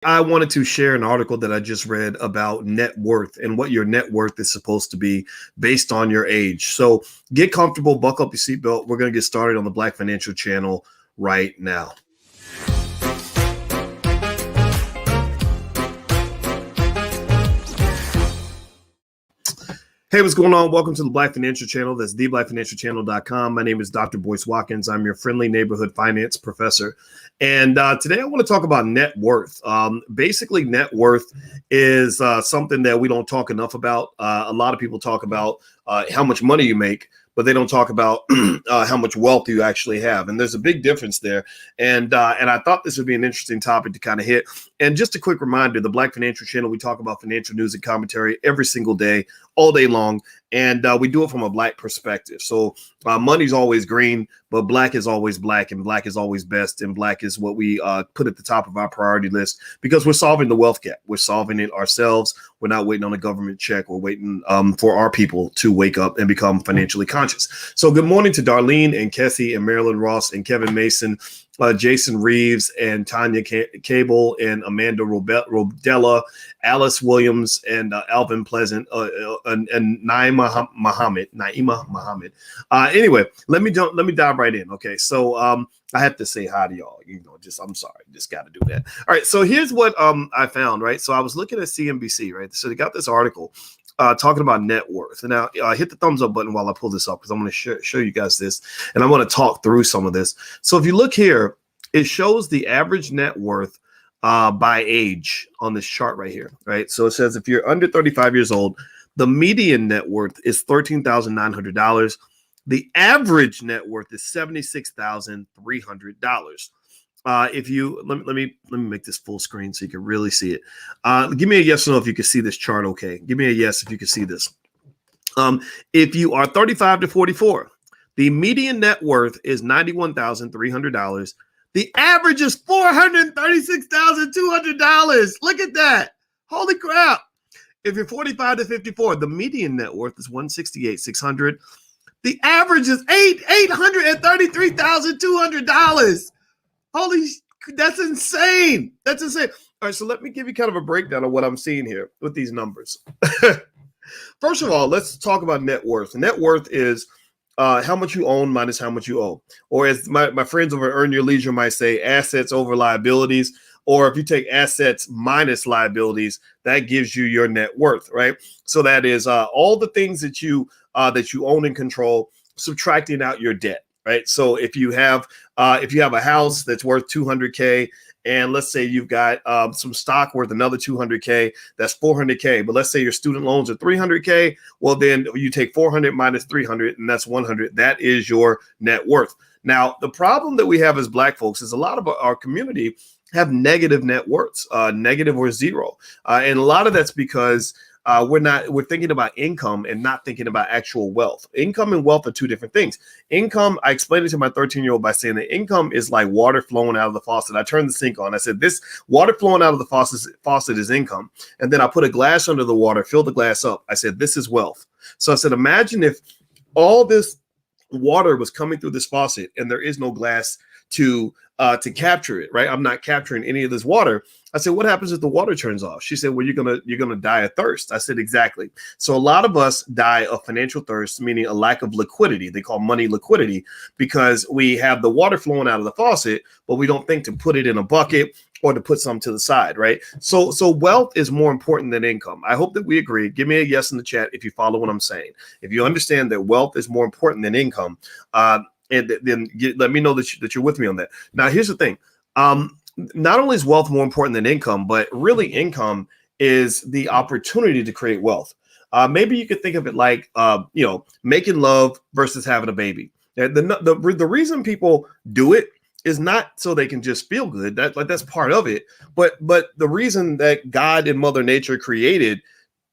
I wanted to share an article that I just read about net worth and what your net worth is supposed to be based on your age. So get comfortable, buckle up your seatbelt. We're going to get started on the Black Financial Channel right now. Hey, what's going on? Welcome to the Black Financial Channel. That's theblackfinancialchannel.com. My name is Dr. Boyce Watkins. I'm your friendly neighborhood finance professor. And today I want to talk about net worth. Basically, net worth is something that we don't talk enough about. A lot of people talk about how much money you make, but they don't talk about how much wealth you actually have. And there's a big difference there. And I thought this would be an interesting topic to kind of hit. And just a quick reminder, the Black Financial Channel, we talk about financial news and commentary every single day, all day long. And we do it from a Black perspective. So money's always green, but Black is always Black, and Black is always best. And Black is what we put at the top of our priority list because we're solving the wealth gap. We're solving it ourselves. We're not waiting on a government check. We're waiting for our people to wake up and become financially conscious. So good morning to Darlene and Kessie and Marilyn Ross and Kevin Mason, Jason Reeves and Tanya Cable and Amanda Rodella, Alice Williams and Alvin Pleasant and Naima Muhammad. Anyway, let me dive right in. Okay, so I have to say hi to y'all. I'm sorry, just got to do that. All right, so here's what I found. Right, so I was looking at CNBC. Right, so they got this article talking about net worth. And now hit the thumbs up button while I pull this up because I'm going to show you guys this, and I want to talk through some of this. So if you look here, it shows the average net worth by age on this chart right here, right? So it says if you're under 35 years old, the median net worth is $13,900. The average net worth is $76,300. If you let me make this full screen so you can really see it. Give me a yes or no if you can see this chart. Okay, give me a yes if you can see this. If you are 35 to 44, the median net worth is $91,300. The average is $436,200. Look at that! Holy crap! If you're 45 to 54, the median net worth is $168,600. The average is $833,200. Holy, that's insane. That's insane. All right, so let me give you kind of a breakdown of what I'm seeing here with these numbers. First of all, let's talk about net worth. Net worth is how much you own minus how much you owe. Or as my friends over at Earn Your Leisure might say, assets over liabilities. Or if you take assets minus liabilities, that gives you your net worth, right? So that is all the things that you own and control, subtracting out your debt. Right. So if you have a house that's worth $200K, and let's say you've got some stock worth another $200K, that's $400K. But let's say your student loans are $300K. Well, then you take 400 minus 300, and that's 100. That is your net worth. Now, the problem that we have as Black folks is a lot of our community have negative net worths, negative or zero. And a lot of that's because we're thinking about income and not thinking about actual wealth. Income and wealth are two different things. Income, I explained it to my 13-year-old by saying that income is like water flowing out of the faucet. I turned the sink on. I said, this water flowing out of the faucet is income. And then I put a glass under the water, filled the glass up. I said, this is wealth. So I said, imagine if all this water was coming through this faucet and there is no glass to capture it, right? I'm not capturing any of this water. I said, what happens if the water turns off? She said, well, you're gonna die of thirst. I said, exactly. So a lot of us die of financial thirst, meaning a lack of liquidity. They call money liquidity because we have the water flowing out of the faucet, but we don't think to put it in a bucket or to put some to the side, right? So wealth is more important than income. I hope that we agree. Give me a yes in the chat if you follow what I'm saying. If you understand that wealth is more important than income, and then let me know that you're with me on that. Now, here's the thing. Not only is wealth more important than income, but really income is the opportunity to create wealth. Maybe you could think of it like, making love versus having a baby. The reason people do it is not so they can just feel good. That's part of it. But the reason that God and Mother Nature created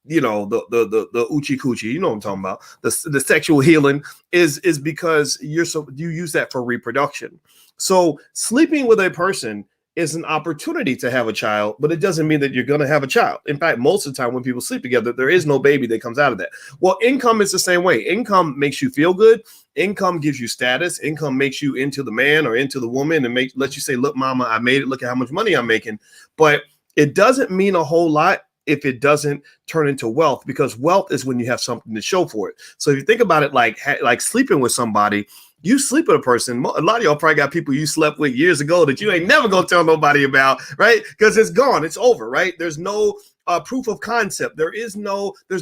the oochie coochie, you know what I'm talking about, the sexual healing is because you use that for reproduction. So sleeping with a person is an opportunity to have a child, but it doesn't mean that you're going to have a child. In fact, most of the time when people sleep together, there is no baby that comes out of that. Well, income is the same way. Income makes you feel good. Income gives you status. Income makes you into the man or into the woman and lets you say, look, mama, I made it. Look at how much money I'm making. But It doesn't mean a whole lot if it doesn't turn into wealth, because wealth is when you have something to show for it. So if you think about it like sleeping with somebody, you sleep with a person. A lot of y'all probably got people you slept with years ago that you ain't never gonna tell nobody about, right? Because it's gone, it's over, right? There's no proof of concept. There's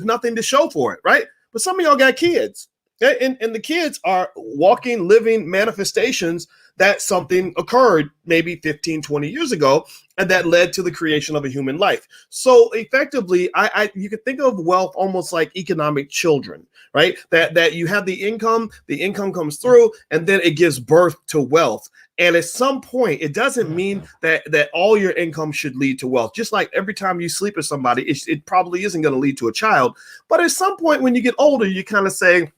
nothing to show for it, right? But some of y'all got kids, and the kids are walking, living manifestations that something occurred maybe 15, 20 years ago, and that led to the creation of a human life. So effectively, you can think of wealth almost like economic children, right? That you have the income comes through, and then it gives birth to wealth. And at some point, it doesn't mean that all your income should lead to wealth. Just like every time you sleep with somebody, it probably isn't going to lead to a child. But at some point, when you get older, you kind of say,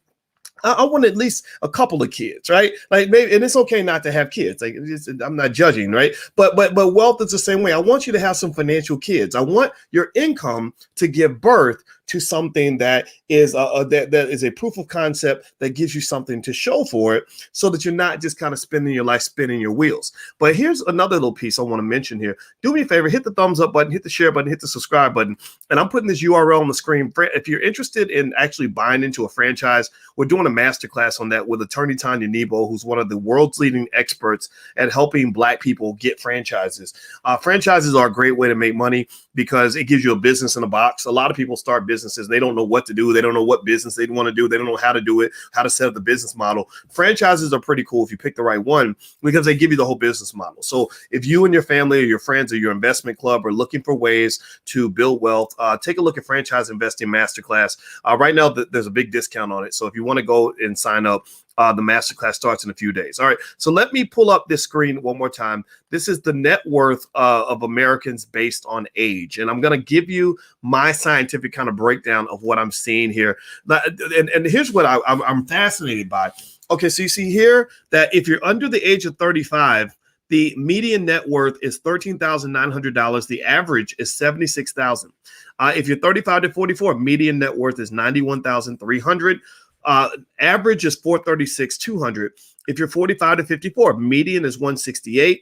I want at least a couple of kids, right? Like maybe, and it's okay not to have kids. Like I'm not judging, right? But wealth is the same way. I want you to have some financial kids. I want your income to give birth to something that is that is a proof of concept that gives you something to show for it, so that you're not just kind of spending your life spinning your wheels. But here's another little piece I want to mention here. Do me a favor, hit the thumbs up button, hit the share button, hit the subscribe button, and I'm putting this URL on the screen. If you're interested in actually buying into a franchise, we're doing a masterclass on that with attorney Tanya Nebo, who's one of the world's leading experts at helping Black people get franchises. Franchises are a great way to make money because it gives you a business in a box. A lot of people start businesses. They don't know what to do. They don't know what business they want to do. They don't know how to do it, how to set up the business model. Franchises are pretty cool if you pick the right one, because they give you the whole business model. So if you and your family or your friends or your investment club are looking for ways to build wealth, take a look at Franchise Investing Masterclass. Right now, there's a big discount on it. So if you want to go and sign up, the masterclass starts in a few days. All right, so let me pull up this screen one more time. This is the net worth of Americans based on age, and I'm going to give you my scientific kind of breakdown of what I'm seeing here. And here's what I'm fascinated by. Okay, so you see here that if you're under the age of 35, the median net worth is $13,900. The average is $76,000. If you're 35 to 44, median net worth is $91,300. Average is $436,200. If you're 45 to 54, median is $168.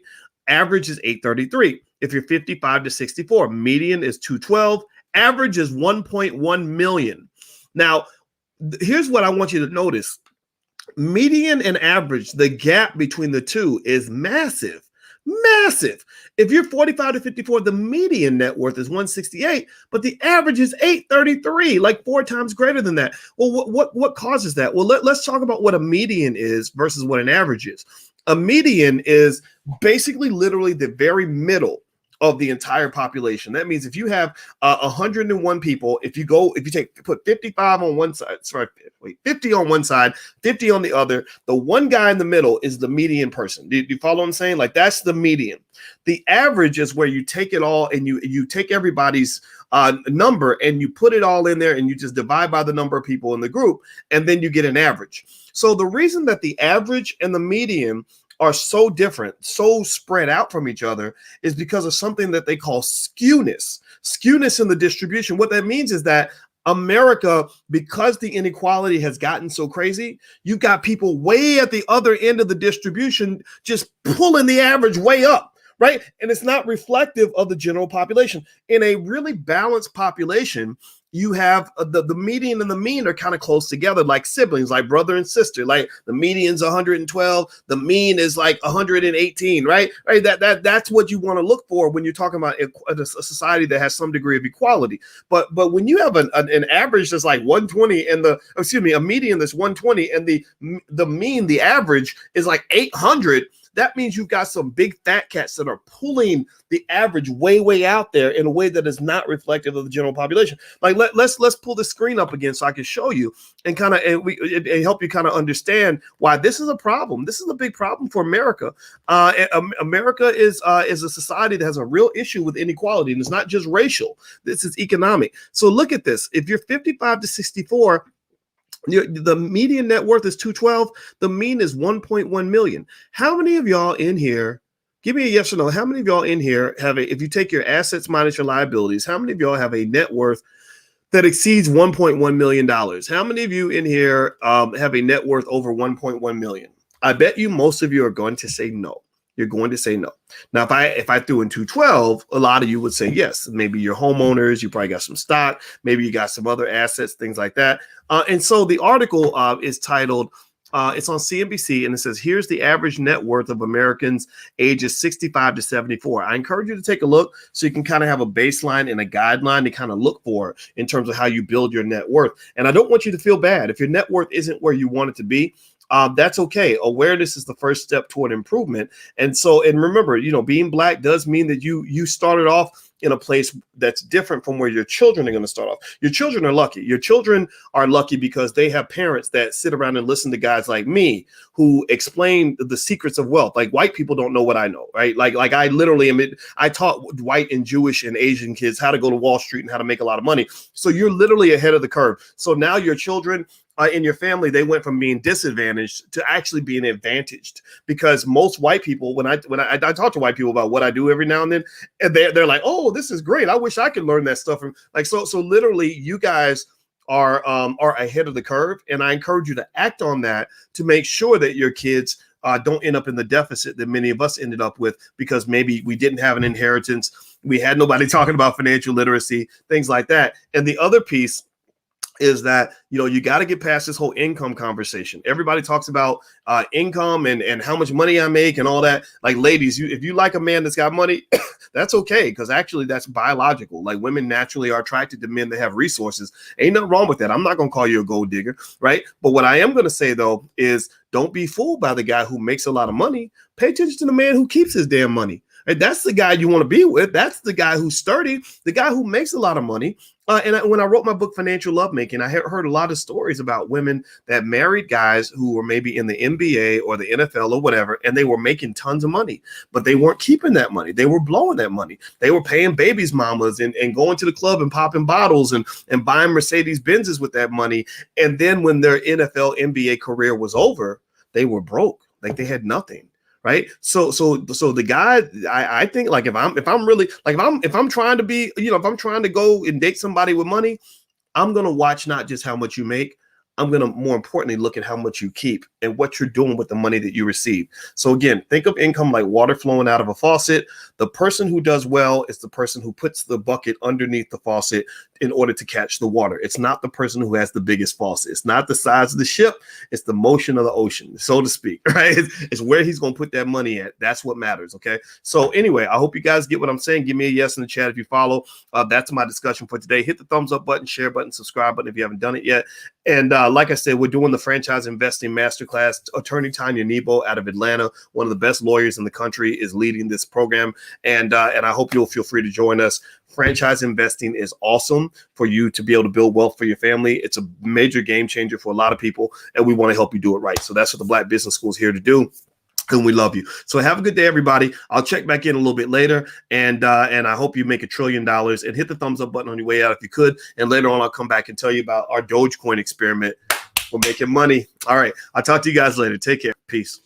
Average is $833. If you're 55 to 64, median is $212. Average is $1.1 million. Now, here's what I want you to notice. Median and average, the gap between the two is massive. Massive. If you're 45 to 54, the median net worth is 168, but the average is 833, like 4 times greater than that. Well, what causes that? Well, let's talk about what a median is versus what an average is. A median is basically literally the very middle of the entire population. That means if you have 101 people, put 55 on one side, 50 on one side, 50 on the other, the one guy in the middle is the median person. Do you follow what I'm saying? Like, that's the median. The average is where you take it all and you take everybody's number and you put it all in there and you just divide by the number of people in the group, and then you get an average. So the reason that the average and the median are so different, so spread out from each other, is because of something that they call skewness. Skewness in the distribution. What that means is that America, because the inequality has gotten so crazy, you've got people way at the other end of the distribution just pulling the average way up, right? And it's not reflective of the general population. In a really balanced population, you have the median and the mean are kind of close together, like siblings, like brother and sister. Like the median's 112, the mean is like 118, right? Right. That's what you want to look for when you're talking about a society that has some degree of equality. But when you have an average that's like 120 and a median that's 120 and the mean, the average is like 800. That means you've got some big fat cats that are pulling the average way out there in a way that is not reflective of the general population. Like let's pull the screen up again so I can show you and kind of and help you kind of understand why this is a problem. This is a big problem for America. America is a society that has a real issue with inequality, and it's not just racial. This is economic. So look at this. If you're 55 to 64. The median net worth is 212. The mean is 1.1 million. How many of y'all in here, give me a yes or no, how many of y'all in here if you take your assets minus your liabilities, how many of y'all have a net worth that exceeds $1.1 million? How many of you in here have a net worth over 1.1 million? I bet you most of you are going to say no. You're going to say no. Now, if I threw in 212, a lot of you would say yes. Maybe you're homeowners, you probably got some stock, maybe you got some other assets, things like that. And so the article is titled, it's on CNBC, and it says, here's the average net worth of Americans ages 65 to 74. I encourage you to take a look so you can kind of have a baseline and a guideline to kind of look for in terms of how you build your net worth. And I don't want you to feel bad. If your net worth isn't where you want it to be, that's okay. Awareness is the first step toward improvement. And remember, being Black does mean that you started off in a place that's different from where your children are going to start off. Your children are lucky. Your children are lucky because they have parents that sit around and listen to guys like me who explain the secrets of wealth. Like, white people don't know what I know, right? Like I literally I taught white and Jewish and Asian kids how to go to Wall Street and how to make a lot of money. So you're literally ahead of the curve. So now your children in your family, they went from being disadvantaged to actually being advantaged, because most white people, when I talk to white people about what I do every now and then, and they're like, oh, this is great. I wish I could learn that stuff. So literally you guys are ahead of the curve. And I encourage you to act on that to make sure that your kids don't end up in the deficit that many of us ended up with, because maybe we didn't have an inheritance. We had nobody talking about financial literacy, things like that. And the other piece is that, you got to get past this whole income conversation. Everybody talks about income and how much money I make and all that. Like, ladies, if you like a man that's got money, that's okay, because actually that's biological. Like, women naturally are attracted to men that have resources. Ain't nothing wrong with that. I'm not going to call you a gold digger, right? But what I am going to say, though, is don't be fooled by the guy who makes a lot of money. Pay attention to the man who keeps his damn money. Right? That's the guy you want to be with. That's the guy who's sturdy, the guy who makes a lot of money. When I wrote my book, Financial Lovemaking, I heard a lot of stories about women that married guys who were maybe in the NBA or the NFL or whatever, and they were making tons of money, but they weren't keeping that money. They were blowing that money. They were paying babies' mamas and going to the club and popping bottles and buying Mercedes Benzes with that money. And then when their NFL, NBA career was over, they were broke. Like, they had nothing. Right. So the guy, I think, like, if I'm trying to be, if I'm trying to go and date somebody with money, I'm going to watch not just how much you make. I'm going to more importantly look at how much you keep and what you're doing with the money that you receive. So again, think of income like water flowing out of a faucet. The person who does well is the person who puts the bucket underneath the faucet in order to catch the water. It's not the person who has the biggest faucet. It's not the size of the ship. It's the motion of the ocean, so to speak, right? It's where he's going to put that money at. That's what matters. Okay. So anyway, I hope you guys get what I'm saying. Give me a yes in the chat if you follow. That's my discussion for today. Hit the thumbs up button, share button, subscribe button if you haven't done it yet. And like I said, we're doing the franchise investing masterclass. Attorney Tanya Nebo out of Atlanta, one of the best lawyers in the country, is leading this program. And I hope you'll feel free to join us. Franchise investing is awesome for you to be able to build wealth for your family. It's a major game changer for a lot of people, and we want to help you do it right. So that's what the Black Business School is here to do. And we love you. So have a good day, everybody. I'll check back in a little bit later. And I hope you make $1 trillion, and hit the thumbs up button on your way out if you could. And later on, I'll come back and tell you about our Dogecoin experiment. We're making money. All right. I'll talk to you guys later. Take care. Peace.